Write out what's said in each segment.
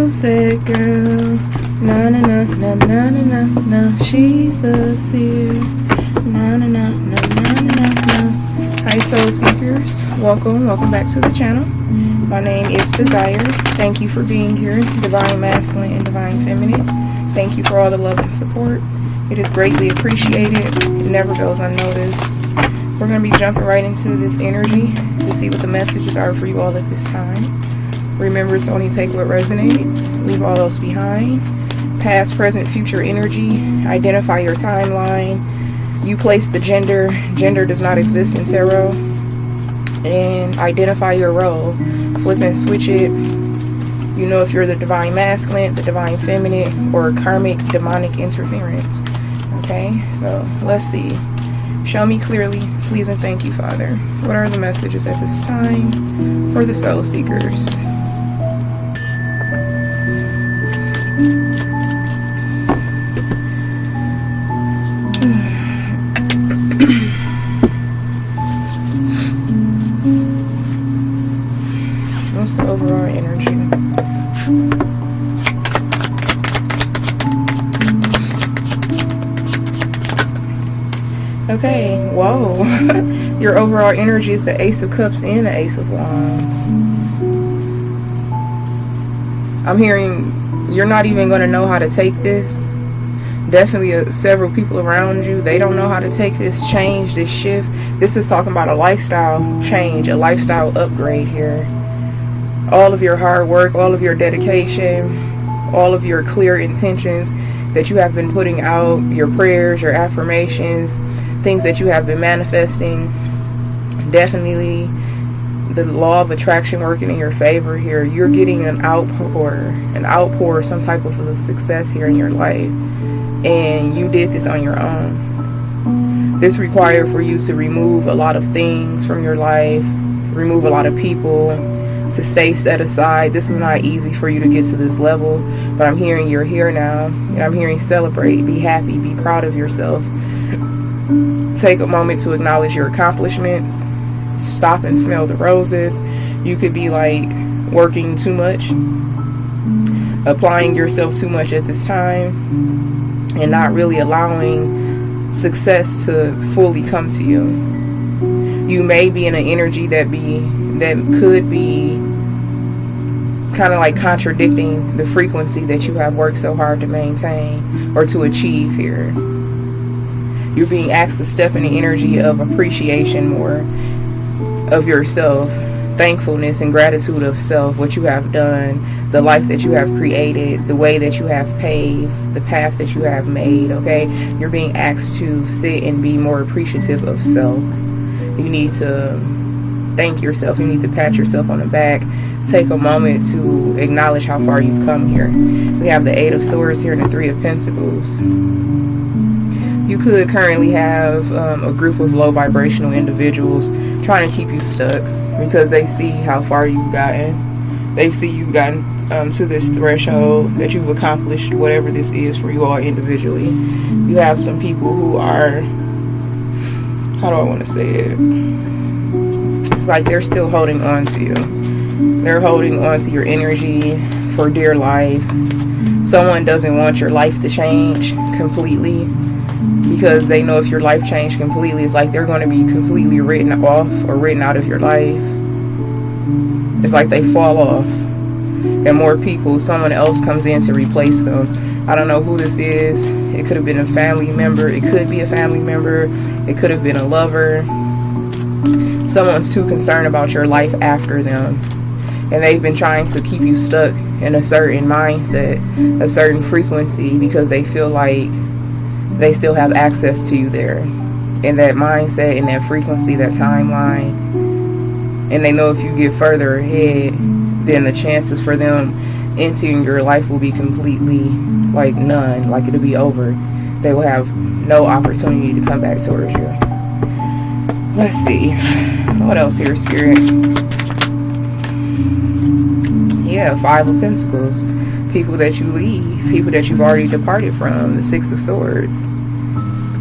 knows that girl. Na na na na na na na na. She's a seer. Na na na na na na na. Hi soul seekers, welcome back to the channel. My name is Desire. Thank you for being here, divine masculine and divine feminine. Thank you for all the love and support. It is greatly appreciated. It never goes unnoticed. We're going to be jumping right into this energy to see what the messages are for you all at this time. Remember to only take what resonates, leave all else behind. Past, present, future energy. Identify your timeline. You place the gender. Gender does not exist in tarot. And identify your role. Flip and switch it. You know if you're the divine masculine, the divine feminine, or karmic demonic interference. Okay, so let's see. Show me clearly, please and thank you, Father. What are the messages at this time for the soul seekers? What's the overall energy? Okay, whoa. Your overall energy is the Ace of Cups and the Ace of Wands. I'm hearing you're not even going to know how to take this. Definitely several people around you, they don't know how to take this change, this shift. This is talking about a lifestyle change, a lifestyle upgrade here. All of your hard work, all of your dedication, all of your clear intentions that you have been putting out, your prayers, your affirmations, things that you have been manifesting, definitely the law of attraction working in your favor here. You're getting an outpour, some type of a success here in your life. And you did this on your own. This required for you to remove a lot of things from your life, remove a lot of people, to stay set aside. This is not easy for you to get to this level, but I'm hearing you're here now, and I'm hearing celebrate, be happy, be proud of yourself. Take a moment to acknowledge your accomplishments. Stop and smell the roses. You could be like working too much, applying yourself too much at this time, and not really allowing success to fully come to you. You may be in an energy that could be kind of like contradicting the frequency that you have worked so hard to maintain or to achieve here. You're being asked to step in the energy of appreciation more of yourself, thankfulness and gratitude of self, what you have done, the life that you have created, the way that you have paved, the path that you have made, okay? You're being asked to sit and be more appreciative of self. You need to thank yourself. You need to pat yourself on the back. Take a moment to acknowledge how far you've come here. We have the Eight of Swords here and the Three of Pentacles. You could currently have a group of low vibrational individuals trying to keep you stuck because they see how far you've gotten. They see you've gotten to this threshold, that you've accomplished whatever this is for you all individually. You have some people who are, how do I want to say it? It's like they're still holding on to you. They're holding on to your energy for dear life. Someone doesn't want your life to change completely, because they know if your life changed completely, it's like they're going to be completely written off or written out of your life. It's like they fall off, and more people, someone else comes in to replace them. I don't know who this is. It could have been a family member. It could be a family member. It could have been a lover. Someone's too concerned about your life after them, and they've been trying to keep you stuck in a certain mindset, a certain frequency, because they feel like they still have access to you there, in that mindset, in that frequency, that timeline. And they know if you get further ahead, then the chances for them entering your life will be completely like none, like it'll be over. They will have no opportunity to come back towards you. Let's see, what else here, Spirit? Yeah, Five of Pentacles. People that you leave, people that you've already departed from, the Six of Swords.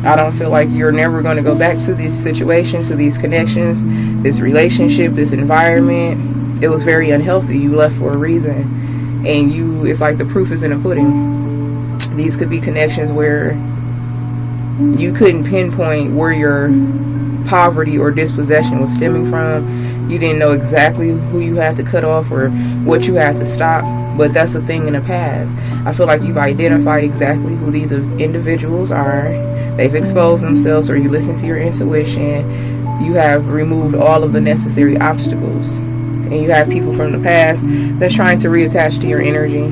I don't feel like you're never going to go back to these situations, to these connections, this relationship, this environment. It was very unhealthy. You left for a reason. and it's like the proof is in the pudding. These could be connections where you couldn't pinpoint where your poverty or dispossession was stemming from. You didn't know exactly who you had to cut off or what you had to stop, but that's a thing in the past. I feel like you've identified exactly who these individuals are. They've exposed themselves, or you listen to your intuition. You have removed all of the necessary obstacles, and you have people from the past that's trying to reattach to your energy.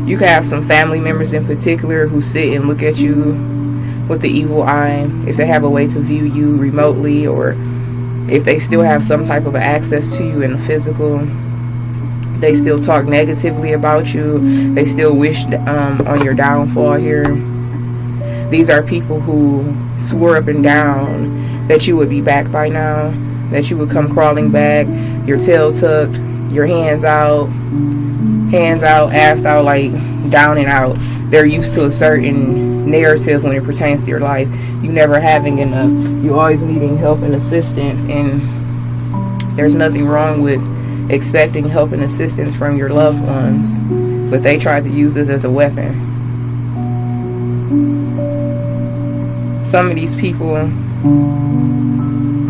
You can have some family members in particular who sit and look at you with the evil eye, if they have a way to view you remotely, or if they still have some type of access to you in the physical. They still talk negatively about you. They still wish on your downfall here. These are people who swore up and down that you would be back by now, that you would come crawling back, your tail tucked, your hands out, ass out, like down and out. They're used to a certain narrative when it pertains to your life. You never having enough. You always needing help and assistance, and there's nothing wrong with expecting help and assistance from your loved ones, but they tried to use this as a weapon. Some of these people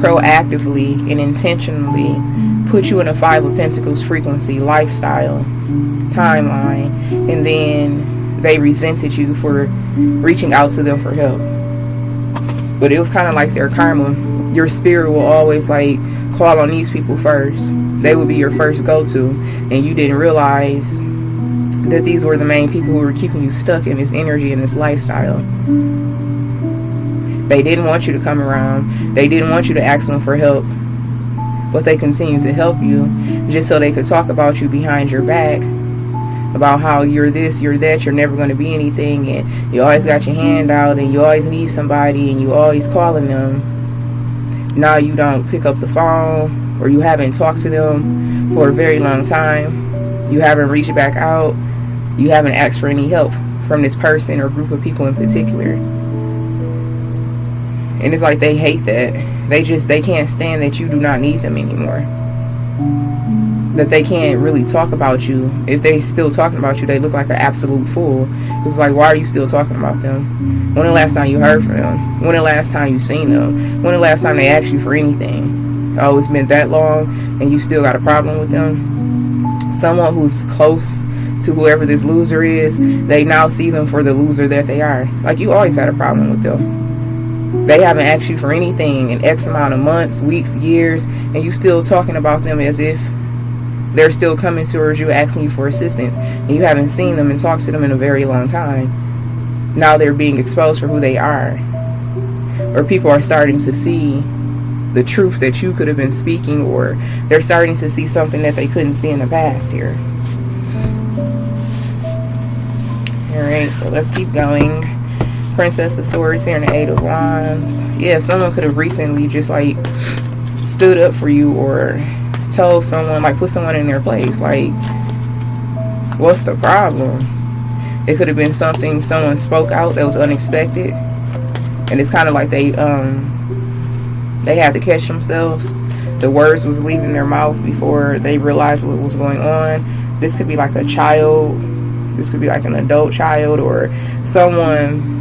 proactively and intentionally put you in a 5 of Pentacles frequency, lifestyle, timeline, and then they resented you for reaching out to them for help. But it was kind of like their karma. Your spirit will always like call on these people first. They would be your first go-to, and you didn't realize that these were the main people who were keeping you stuck in this energy and this lifestyle. They didn't want you to come around. They didn't want you to ask them for help, but they continued to help you just so they could talk about you behind your back, about how you're this, you're that, you're never going to be anything, and you always got your hand out, and you always need somebody, and you always calling them. Now you don't pick up the phone, or you haven't talked to them for a very long time. You haven't reached back out. You haven't asked for any help from this person or group of people in particular. And it's like they hate that. They can't stand that you do not need them anymore. That they can't really talk about you. If they still talking about you, they look like an absolute fool. It's like, why are you still talking about them? When the last time you heard from them? When the last time you seen them? When the last time they asked you for anything? Oh, it's been that long and you still got a problem with them? Someone who's close to whoever this loser is, they now see them for the loser that they are. Like, you always had a problem with them. They haven't asked you for anything in X amount of months, weeks, years, and you still talking about them as if they're still coming towards you, asking you for assistance, and you haven't seen them and talked to them in a very long time. Now they're being exposed for who they are. Or people are starting to see the truth that you could have been speaking, or they're starting to see something that they couldn't see in the past here. Alright, so let's keep going. Princess of Swords here and the 8 of Wands. Yeah, someone could have recently just like stood up for you, or told someone, like put someone in their place. Like, what's the problem? It could have been something someone spoke out that was unexpected, and it's kind of like they had to catch themselves. The words was leaving their mouth before they realized what was going on. This could be like a child. This could be like an adult child, or someone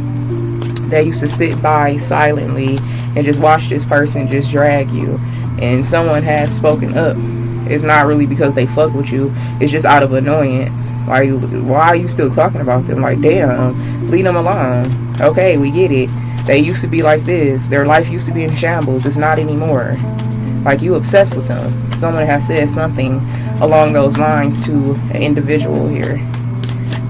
that used to sit by silently and just watch this person just drag you. And someone has spoken up. It's not really because they fuck with you. It's just out of annoyance. Like, why are you still talking about them? Like, damn, leave them alone. Okay, we get it. They used to be like this. Their life used to be in shambles. It's not anymore. Like, you obsessed with them. Someone has said something along those lines to an individual here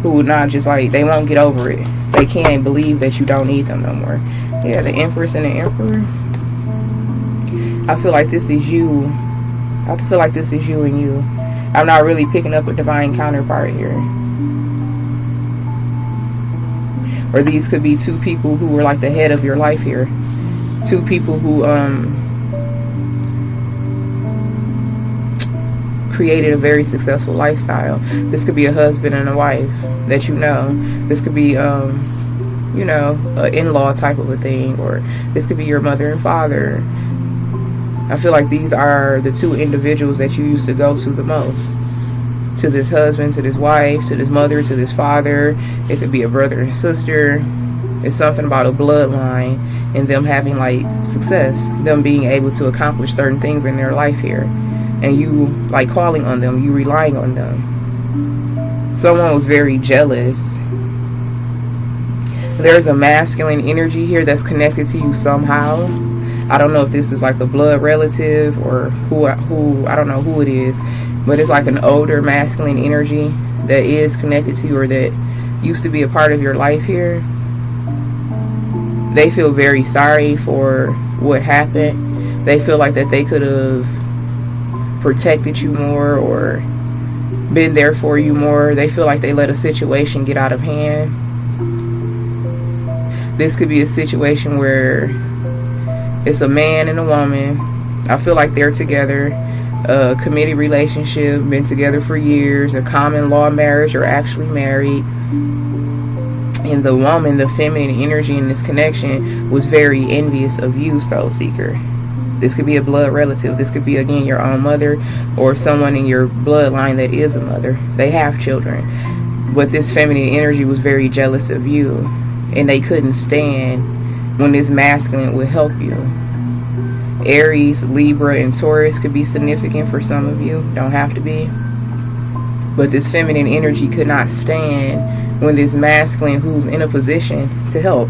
who would not just like, they won't get over it. They can't believe that you don't need them no more. Yeah, the Empress and the Emperor. I feel like this is you. I feel like this is you and you. I'm not really picking up a divine counterpart here. Or these could be two people who were like the head of your life here. Two people who created a very successful lifestyle. This could be a husband and a wife that you know. This could be you know, an in-law type of a thing, or this could be your mother and father. I feel like these are the two individuals that you used to go to the most. to this husband, to this wife, to this mother, to this father. It could be a brother and sister. It's something about a bloodline and them having like success, them being able to accomplish certain things in their life here, and you like calling on them, you relying on them. Someone was very jealous. There's a masculine energy here that's connected to you somehow. I don't know if this is like a blood relative or who I don't know who it is, but it's like an older masculine energy that is connected to you or that used to be a part of your life here. They feel very sorry for what happened. They feel like that they could have protected you more or been there for you more. They feel like they let a situation get out of hand. This could be a situation where it's a man and a woman. I feel like they're together. A committed relationship, been together for years, a common law marriage, or actually married. And the woman, the feminine energy in this connection, was very envious of you, soul seeker. This could be a blood relative. This could be, again, your own mother or someone in your bloodline that is a mother. They have children. But this feminine energy was very jealous of you. And they couldn't stand when this masculine would help you. Aries, Libra, and Taurus could be significant for some of you. Don't have to be. But this feminine energy could not stand when this masculine who's in a position to help.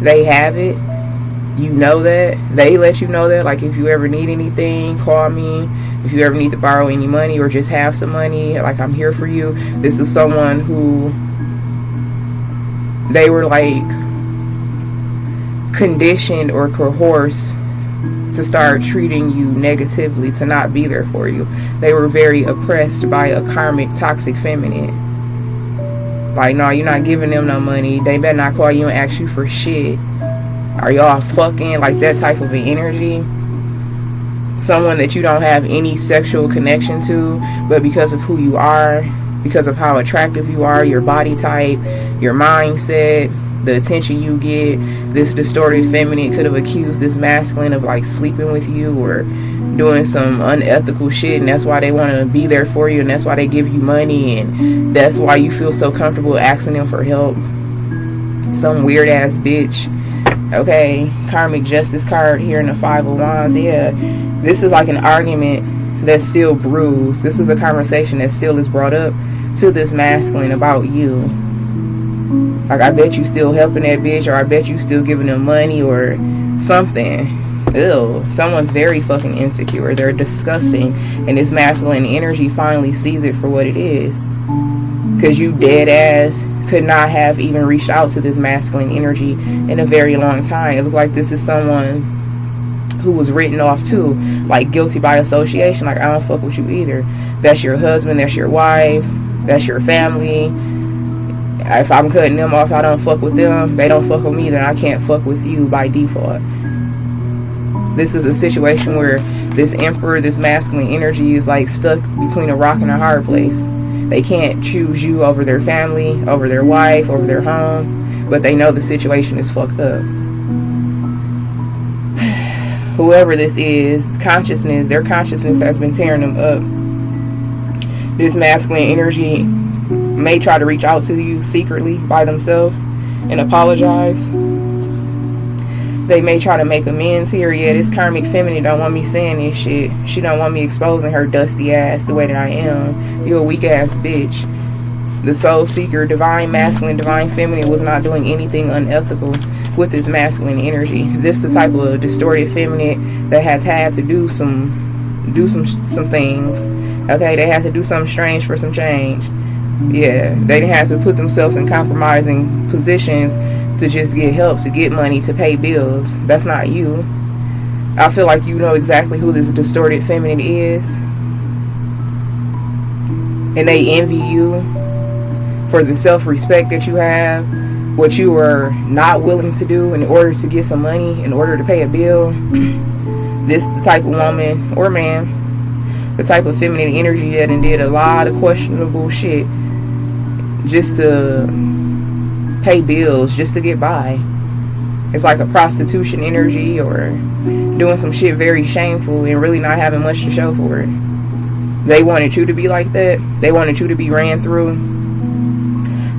They have it. You know that. They let you know that. Like, if you ever need anything, call me. If you ever need to borrow any money or just have some money, like, I'm here for you. This is someone who they were like conditioned or coerced to start treating you negatively, to not be there for you. They were very oppressed by a karmic toxic feminine. Like, no, you're not giving them no money. They better not call you and ask you for shit. Are y'all fucking? Like, that type of an energy. Someone that you don't have any sexual connection to, but because of who you are, because of how attractive you are, your body type, your mindset, the attention you get, this distorted feminine could have accused this masculine of like sleeping with you or doing some unethical shit, and that's why they want to be there for you, and that's why they give you money, and that's why you feel so comfortable asking them for help. Some weird ass bitch. Okay, karmic justice card here in the Five of Wands. Yeah, this is like an argument that's still bruised. This is a conversation that still is brought up to this masculine about you. Like, I bet you still helping that bitch, or I bet you still giving them money or something. Ew. Someone's very fucking insecure. They're disgusting. And this masculine energy finally sees it for what it is. Because you dead ass could not have even reached out to this masculine energy in a very long time. It looked like this is someone who was written off too. Like, guilty by association. Like, I don't fuck with you either. That's your husband. That's your wife. That's your family. If I'm cutting them off, I don't fuck with them. They don't fuck with me, then I can't fuck with you by default. This is a situation where this emperor, this masculine energy is like stuck between a rock and a hard place. They can't choose you over their family, over their wife, over their home, but they know the situation is fucked up. Whoever this is, consciousness, their consciousness has been tearing them up. This masculine energy may try to reach out to you secretly by themselves and apologize. They may try to make amends here. Yeah, this karmic feminine don't want me saying this shit. She don't want me exposing her dusty ass the way that I am. You a weak ass bitch. The soul seeker, divine masculine, divine feminine was not doing anything unethical with this masculine energy. This is the type of distorted feminine that has had to do some things. Okay, they had to do something strange for some change. Yeah, they didn't have to put themselves in compromising positions to just get help, to get money, to pay bills. That's not you. I feel like you know exactly who this distorted feminine is. And they envy you for the self-respect that you have, what you are not willing to do in order to get some money, in order to pay a bill. This is the type of woman or man, the type of feminine energy that did a lot of questionable shit just to pay bills, just to get by. It's like a prostitution energy or doing some shit very shameful and really not having much to show for it. They wanted you to be like that. They wanted you to be ran through.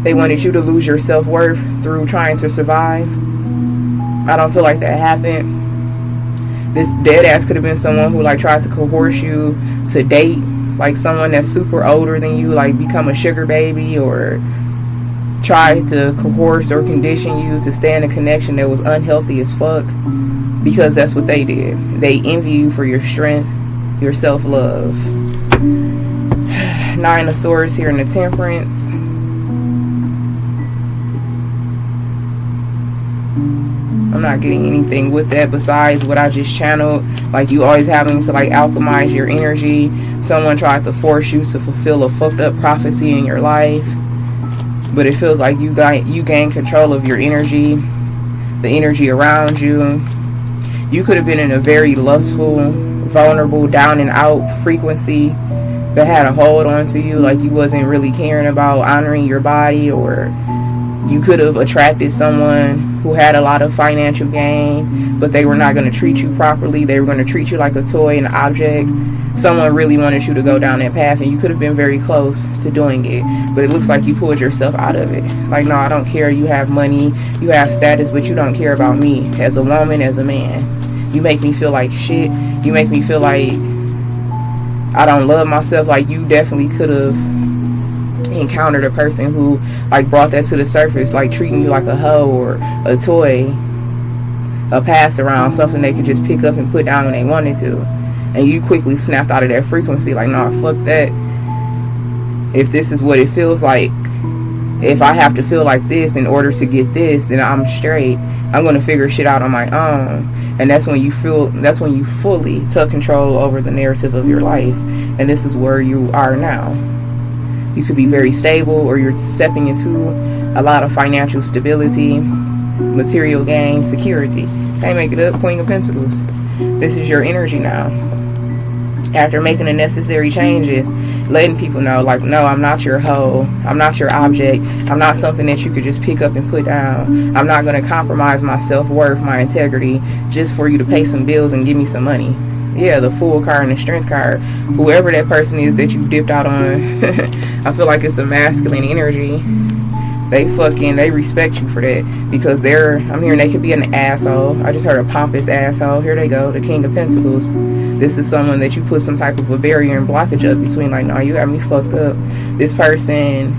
They wanted you to lose your self-worth through trying to survive. I don't feel like that happened. This dead ass could have been someone who like tried to coerce you to date, like someone that's super older than you, like become a sugar baby, or try to coerce or condition you to stay in a connection that was unhealthy as fuck, because that's what they did. They envy you for your strength, your self-love. Nine of Swords here in the Temperance. I'm not getting anything with that besides what I just channeled. Like you always having to like alchemize your energy. Someone tried to force you to fulfill a fucked up prophecy in your life. But it feels like you gain control of your energy, the energy around you. You could have been in a very lustful, vulnerable, down and out frequency that had a hold onto you, like you wasn't really caring about honoring your body, or you could have attracted someone who had a lot of financial gain, but they were not going to treat you properly. They were going to treat you like a toy, an object. Someone really wanted you to go down that path, and you could have been very close to doing it, but it looks like you pulled yourself out of it. Like, no, I don't care. You have money, you have status, but you don't care about me as a woman, as a man. You make me feel like shit. You make me feel like I don't love myself. Like, you definitely could have encountered a person who like brought that to the surface, like treating you like a hoe or a toy, a pass around, something they could just pick up and put down when they wanted to, and you quickly snapped out of that frequency. Like, nah, fuck that. If this is what it feels like, if I have to feel like this in order to get this, then I'm straight. I'm going to figure shit out on my own. And that's when you fully took control over the narrative of your life. And this is where you are now. You could be very stable, or you're stepping into a lot of financial stability, material gain, security. Can't make it up, Queen of Pentacles. This is your energy now. After making the necessary changes, letting people know, like, no, I'm not your hoe. I'm not your object. I'm not something that you could just pick up and put down. I'm not going to compromise my self-worth, my integrity, just for you to pay some bills and give me some money. Yeah, the Fool card and the Strength card. Whoever that person is that you dipped out on, I feel like it's a masculine energy. They respect you for that, because I'm hearing they could be an asshole. I just heard a pompous asshole. Here they go, the King of Pentacles. This is someone that you put some type of a barrier and blockage up between, like, no, you got me fucked up. This person,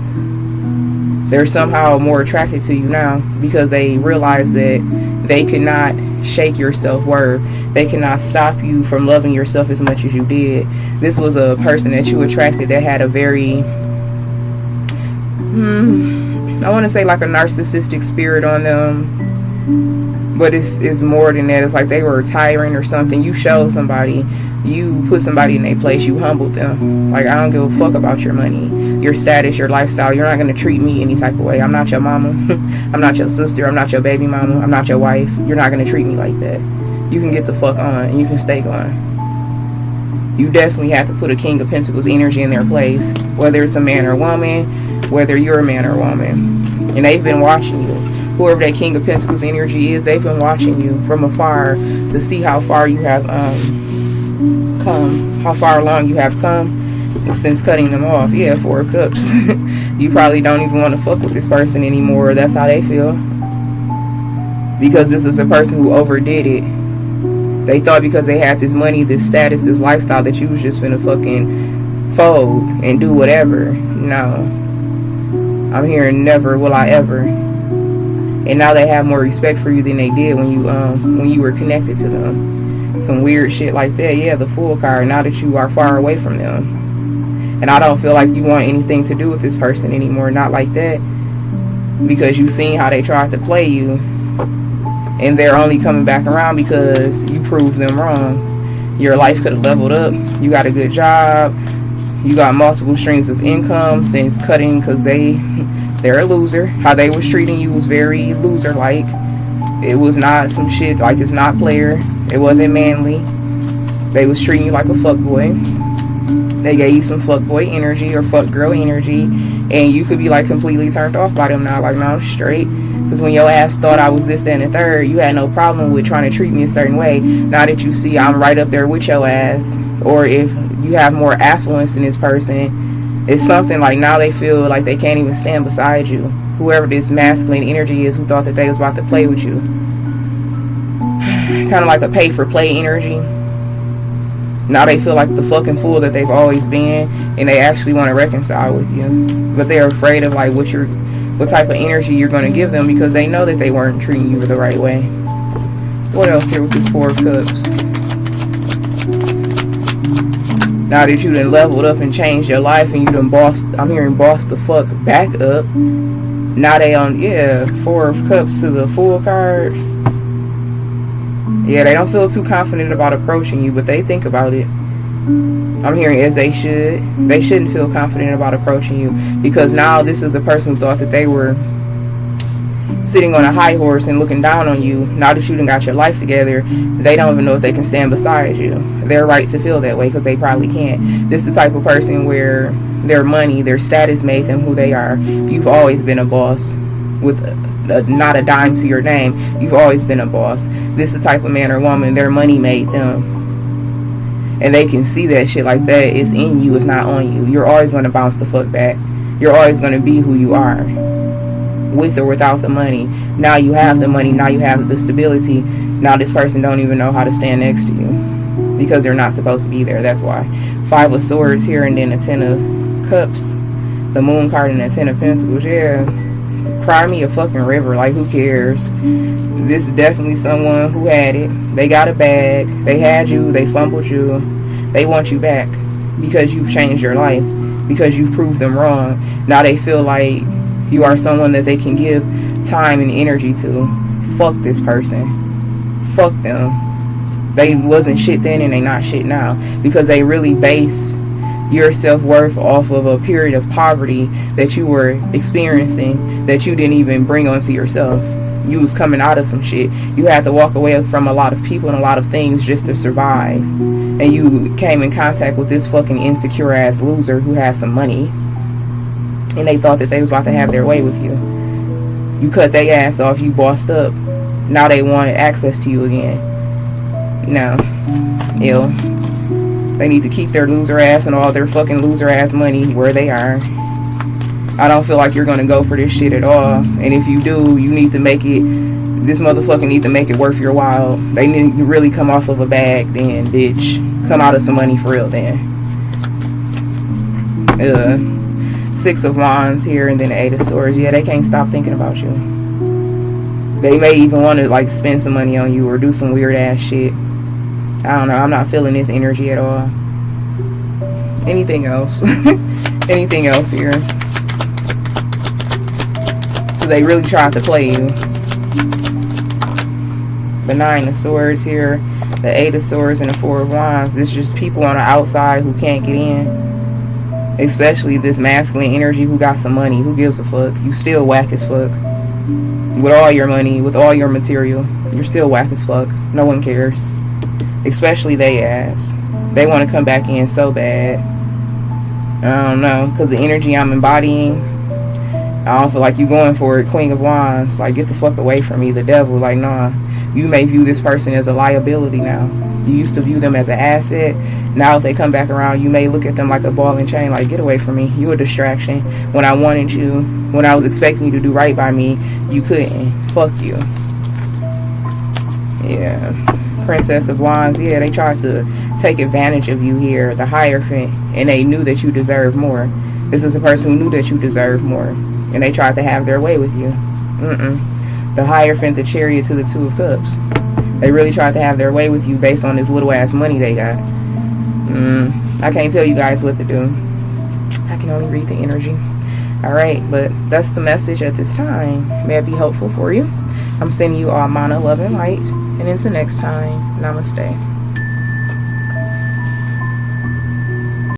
they're somehow more attracted to you now because they realize that they cannot shake your self-worth. They cannot stop you from loving yourself as much as you did. This was a person that you attracted that had a very, I want to say like a narcissistic spirit on them, but it's more than that. It's like they were a tyrant or something. You showed somebody, you put somebody in their place, you humbled them. Like, I don't give a fuck about your money, your status, your lifestyle. You're not going to treat me any type of way. I'm not your mama. I'm not your sister. I'm not your baby mama. I'm not your wife. You're not going to treat me like that. You can get the fuck on and you can stay gone. You definitely have to put a King of Pentacles energy in their place, whether it's a man or woman, whether you're a man or woman. And they've been watching you. Whoever that King of Pentacles energy is, they've been watching you from afar to see how far you have come, how far along you have come since cutting them off. Yeah, Four of Cups. You probably don't even want to fuck with this person anymore. That's how they feel, because this is a person who overdid it. They thought because they had this money, this status, this lifestyle, that you was just finna fucking fold and do whatever. No, I'm hearing never will I ever. And now they have more respect for you than they did when you were connected to them. Some weird shit like that. Yeah, the Fool card. Now that you are far away from them, and I don't feel like you want anything to do with this person anymore. Not like that, because you've seen how they tried to play you, and they're only coming back around because you proved them wrong. Your life could have leveled up. You got a good job. You got multiple streams of income since cutting, because they're a loser. How they was treating you was very loser-like. It was not some shit, like, it's not player. It wasn't manly. They was treating you like a fuckboy. They gave you some fuckboy energy or fuck girl energy, and you could be like completely turned off by them now. Like, no, I'm straight. Because when your ass thought I was this, that, and the third, you had no problem with trying to treat me a certain way. Now that you see I'm right up there with your ass, or if you have more affluence than this person, it's something like now they feel like they can't even stand beside you. Whoever this masculine energy is who thought that they was about to play with you. Kind of like a pay for play energy. Now they feel like the fucking fool that they've always been, and they actually want to reconcile with you, but they're afraid of like what type of energy you're going to give them, because they know that they weren't treating you the right way. What else here with this Four of Cups? Now that you done leveled up and changed your life, and you done bossed, I'm hearing boss the fuck back up. Now they on, yeah, Four of Cups to the Fool card. Yeah, they don't feel too confident about approaching you, but they think about it. I'm hearing as they should. They shouldn't feel confident about approaching you, because now this is a person who thought that they were sitting on a high horse and looking down on you. Now that you done got your life together, they don't even know if they can stand beside you. They're right to feel that way, because they probably can't. This is the type of person where their money, their status made them who they are. You've always been a boss with not a dime to your name. You've always been a boss. This is the type of man or woman, their money made them. And they can see that shit like that. It's in you, it's not on you. You're always going to bounce the fuck back. You're always going to be who you are, with or without the money. Now you have the money, now you have the stability. Now this person don't even know how to stand next to you, because they're not supposed to be there. That's why. Five of Swords here, and then a Ten of Cups, the Moon card, and a Ten of Pentacles. Yeah, cry me a fucking river. Like, who cares? This is definitely someone who had it. They got a bag. They had you. They fumbled you. They want you back, because you've changed your life, because you've proved them wrong. Now they feel like you are someone that they can give time and energy to. Fuck this person. Fuck them. They wasn't shit then, and they not shit now, because they really based your self-worth off of a period of poverty that you were experiencing, that you didn't even bring onto yourself. You was coming out of some shit. You had to walk away from a lot of people and a lot of things just to survive. And you came in contact with this fucking insecure ass loser who has some money, and they thought that they was about to have their way with you. You cut their ass off. You bossed up. Now they want access to you again. No. Ill. They need to keep their loser ass and all their fucking loser ass money where they are. I don't feel like you're going to go for this shit at all. And if you do, you need to make it, this motherfucker need to make it worth your while. They need to really come off of a bag then, bitch. Come out of some money for real then. Six of Wands here, and then the Eight of Swords. Yeah, they can't stop thinking about you. They may even want to like spend some money on you or do some weird ass shit. I don't know. I'm not feeling this energy at all. Anything else? Anything else here? They really tried to play you. The Nine of Swords here, the Eight of Swords, and the Four of Wands. It's just people on the outside who can't get in. Especially this masculine energy who got some money. Who gives a fuck? You still whack as fuck. With all your money, with all your material, you're still whack as fuck. No one cares. Especially they ass. They want to come back in so bad. I don't know, because the energy I'm embodying, I don't feel like you going for it. Queen of Wands, like, get the fuck away from me. The devil, like, nah. You may view this person as a liability now. You used to view them as an asset. Now if they come back around, you may look at them like a ball and chain, like, get away from me. You a distraction. When I wanted you, when I was expecting you to do right by me, you couldn't. Fuck you. Yeah. Princess of Wands, yeah, they tried to take advantage of you here, the Hierophant, and they knew that you deserved more. This is a person who knew that you deserved more, and they tried to have their way with you. The Hierophant, the Chariot to the Two of Cups. They really tried to have their way with you based on this little ass money they got. I can't tell you guys what to do. I can only read the energy. Alright, but that's the message at this time. May it be helpful for you. I'm sending you all mana, love, and light. And until next time, namaste.